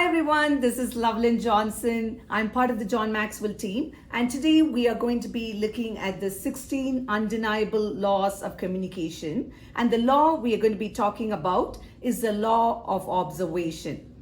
Hi everyone, this is Lovelin Johnson. I'm part of the John Maxwell team, and today we are going to be looking at the 16 undeniable laws of communication. And the law we are going to be talking about is the law of observation.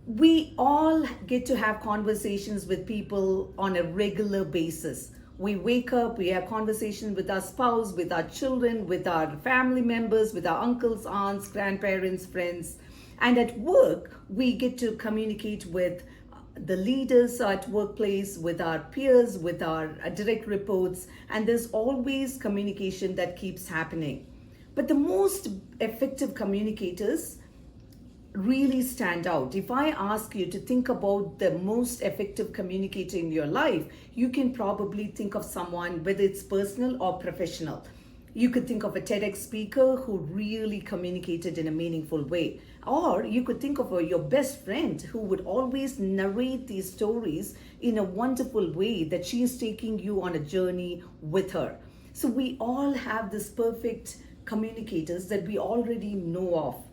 We all get to have conversations with people on a regular basis. We wake up, we have conversations with our spouse, with our children, with our family members, with our uncles, aunts, grandparents, friends. And at work, we get to communicate with the leaders at workplace, with our peers, with our direct reports, and there's always communication that keeps happening. But the most effective communicators really stand out. If I ask you to think about the most effective communicator in your life, you can probably think of someone, whether it's personal or professional. You could think of a TEDx speaker who really communicated in a meaningful way. Or you could think of your best friend who would always narrate these stories in a wonderful way that she is taking you on a journey with her. So we all have this perfect communicators that we already know of.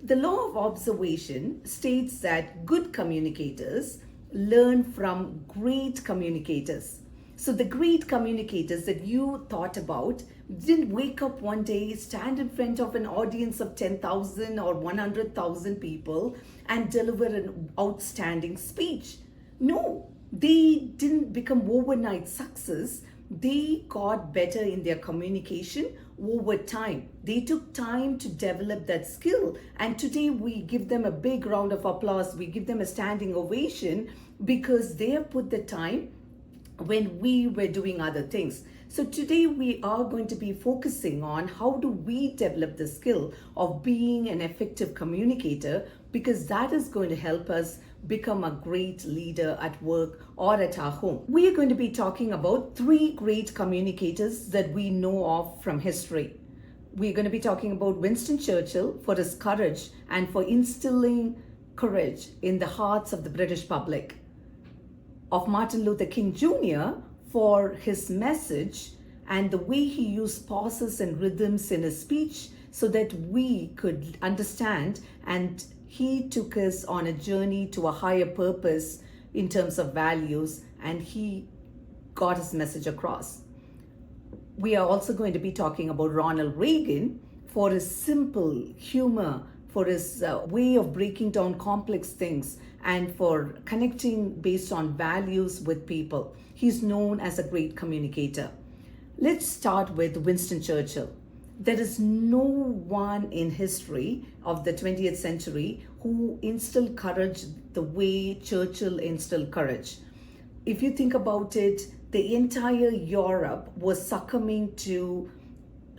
The law of observation states that good communicators learn from great communicators. So the great communicators that you thought about didn't wake up one day, stand in front of an audience of 10,000 or 100,000 people and deliver an outstanding speech. No, they didn't become overnight success. They got better in their communication over time. They took time to develop that skill. And today we give them a big round of applause. We give them a standing ovation because they have put the time when we were doing other things. So today we are going to be focusing on how do we develop the skill of being an effective communicator, because that is going to help us become a great leader at work or at our home. We are going to be talking about 3 great communicators that we know of from history. We're going to be talking about Winston Churchill for his courage and for instilling courage in the hearts of the British public. Of Martin Luther King Jr. for his message and the way he used pauses and rhythms in his speech so that we could understand, and he took us on a journey to a higher purpose in terms of values, and he got his message across. We are also going to be talking about Ronald Reagan for his simple humor, for his way of breaking down complex things, and for connecting based on values with people. He's known as a great communicator. Let's start with Winston Churchill. There is no one in history of the 20th century who instilled courage the way Churchill instilled courage. If you think about it, the entire Europe was succumbing to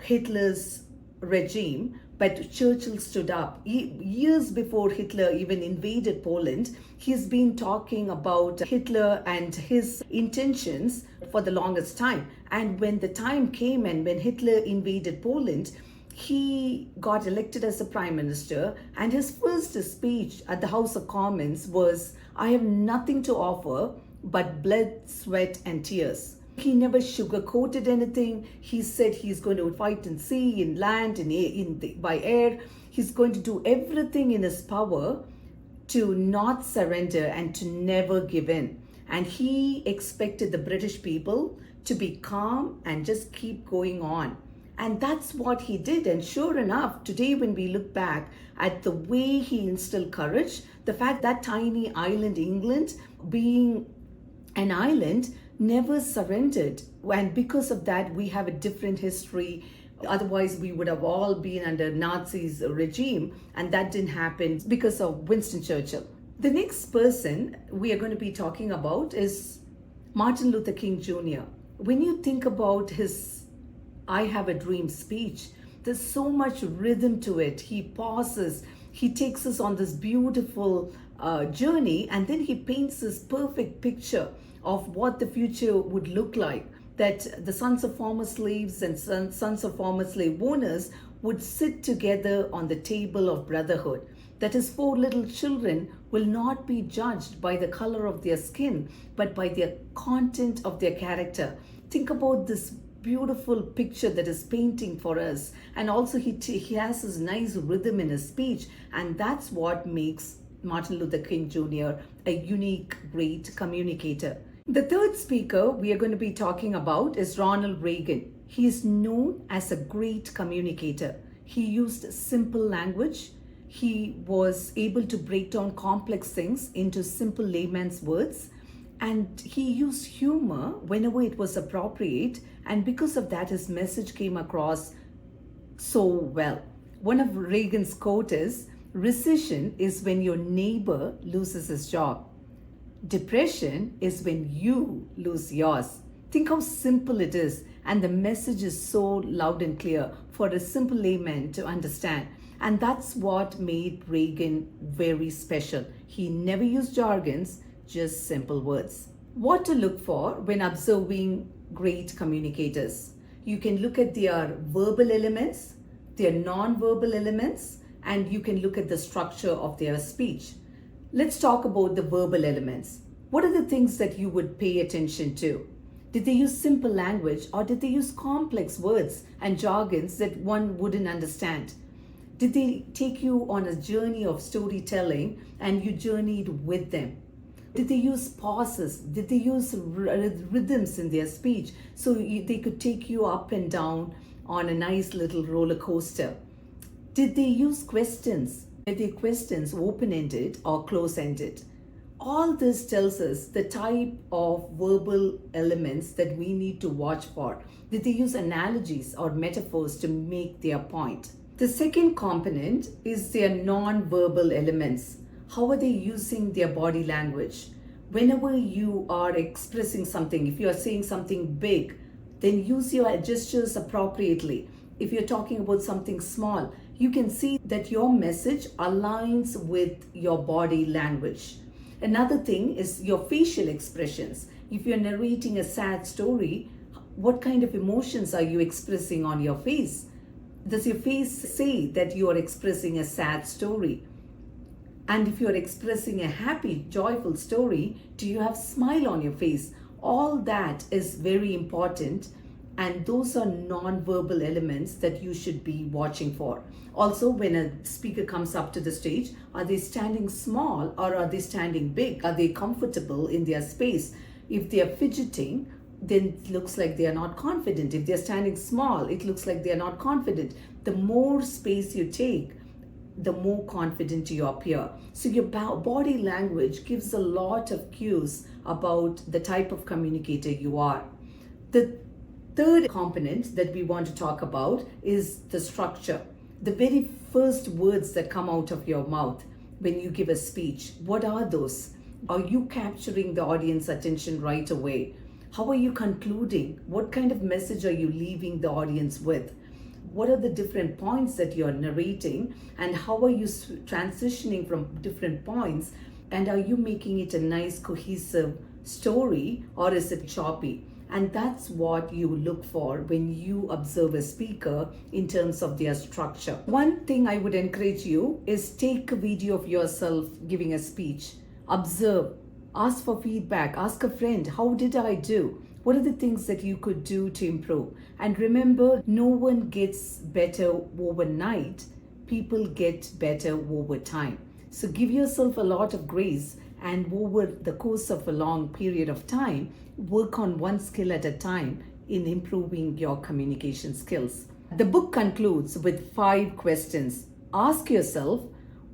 Hitler's regime, but Churchill stood up. Years before Hitler even invaded Poland, he's been talking about Hitler and his intentions for the longest time. And when the time came and when Hitler invaded Poland, he got elected as a prime minister, and his first speech at the House of Commons was, "I have nothing to offer but blood, sweat, and tears." He never sugarcoated anything. He said he's going to fight in sea, in land, by air. He's going to do everything in his power to not surrender and to never give in. And he expected the British people to be calm and just keep going on. And that's what he did. And sure enough, today when we look back at the way he instilled courage, the fact that tiny island, England, being an island, never surrendered, and because of that we have a different history. Otherwise we would have all been under Nazis regime, and that didn't happen because of Winston Churchill. The next person we are going to be talking about is Martin Luther King Jr. When you think about his "I Have a Dream" speech, there's so much rhythm to it. He pauses, he takes us on this beautiful journey, and then he paints this perfect picture of what the future would look like, that the sons of former slaves and sons of former slave owners would sit together on the table of brotherhood, that his 4 little children will not be judged by the color of their skin, but by the content of their character. Think about this beautiful picture that is painting for us. And also he has this nice rhythm in his speech, and that's what makes Martin Luther King Jr., a unique, great communicator. The third speaker we are going to be talking about is Ronald Reagan. He is known as a great communicator. He used simple language. He was able to break down complex things into simple layman's words. And he used humor whenever it was appropriate. And because of that, his message came across so well. One of Reagan's quotes is, "Recession is when your neighbor loses his job. Depression is when you lose yours." Think how simple it is, and the message is so loud and clear for a simple layman to understand. And that's what made Reagan very special. He never used jargons, just simple words. What to look for when observing great communicators? You can look at their verbal elements, their non-verbal elements, and you can look at the structure of their speech. Let's talk about the verbal elements. What are the things that you would pay attention to? Did they use simple language, or did they use complex words and jargons that one wouldn't understand? Did they take you on a journey of storytelling and you journeyed with them? Did they use pauses? Did they use rhythms in their speech so they could take you up and down on a nice little roller coaster? Did they use questions? Were their questions open-ended or close-ended? All this tells us the type of verbal elements that we need to watch for. Did they use analogies or metaphors to make their point? The second component is their non-verbal elements. How are they using their body language? Whenever you are expressing something, if you are saying something big, then use your gestures appropriately. If you're talking about something small, you can see that your message aligns with your body language. Another thing is your facial expressions. If you're narrating a sad story, what kind of emotions are you expressing on your face? Does your face say that you are expressing a sad story? And if you're expressing a happy, joyful story, do you have a smile on your face? All that is very important, and those are non-verbal elements that you should be watching for. Also, when a speaker comes up to the stage, are they standing small or are they standing big? Are they comfortable in their space? If they are fidgeting, then it looks like they are not confident. If they're standing small, it looks like they are not confident. The more space you take, the more confident you appear. So your body language gives a lot of cues about the type of communicator you are. The third component that we want to talk about is the structure. The very first words that come out of your mouth when you give a speech, what are those? Are you capturing the audience attention right away? How are you concluding? What kind of message are you leaving the audience with? What are the different points that you're narrating, and how are you transitioning from different points? And are you making it a nice cohesive story, or is it choppy? And that's what you look for when you observe a speaker in terms of their structure. One thing I would encourage you is take a video of yourself giving a speech. Observe, ask for feedback, ask a friend, how did I do? What are the things that you could do to improve? And remember, no one gets better overnight. People get better over time. So give yourself a lot of grace, and over the course of a long period of time, work on one skill at a time in improving your communication skills. The book concludes with 5 questions. Ask yourself,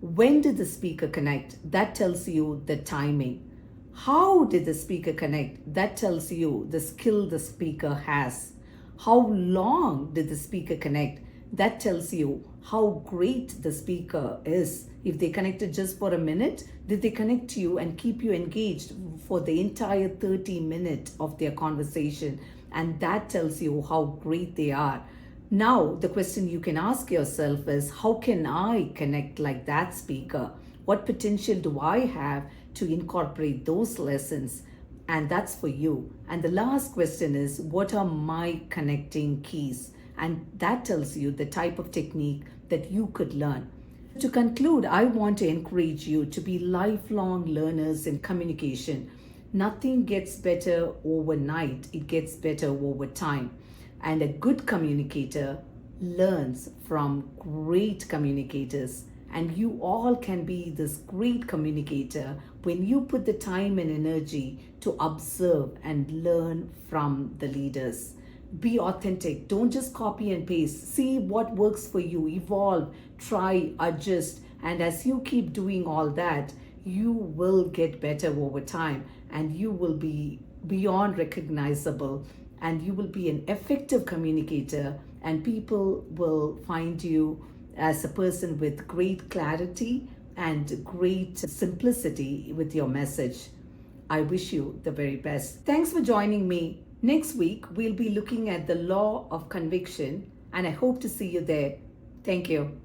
when did the speaker connect? That tells you the timing. How did the speaker connect? That tells you the skill the speaker has. How long did the speaker connect? That tells you how great the speaker is. If they connected just for a minute, did they connect to you and keep you engaged for the entire 30 minutes of their conversation? And that tells you how great they are. Now, the question you can ask yourself is, how can I connect like that speaker? What potential do I have to incorporate those lessons? And that's for you. And the last question is, what are my connecting keys? And that tells you the type of technique that you could learn. To conclude, I want to encourage you to be lifelong learners in communication. Nothing gets better overnight, it gets better over time. And a good communicator learns from great communicators And you all can be this great communicator when you put the time and energy to observe and learn from the leaders. Be authentic. Don't just copy and paste. See what works for you. Evolve, try, adjust. And as you keep doing all that, you will get better over time and you will be beyond recognizable and you will be an effective communicator, and people will find you as a person with great clarity and great simplicity with your message. I wish you the very best. Thanks for joining me. Next week, we'll be looking at the law of conviction, and I hope to see you there. Thank you.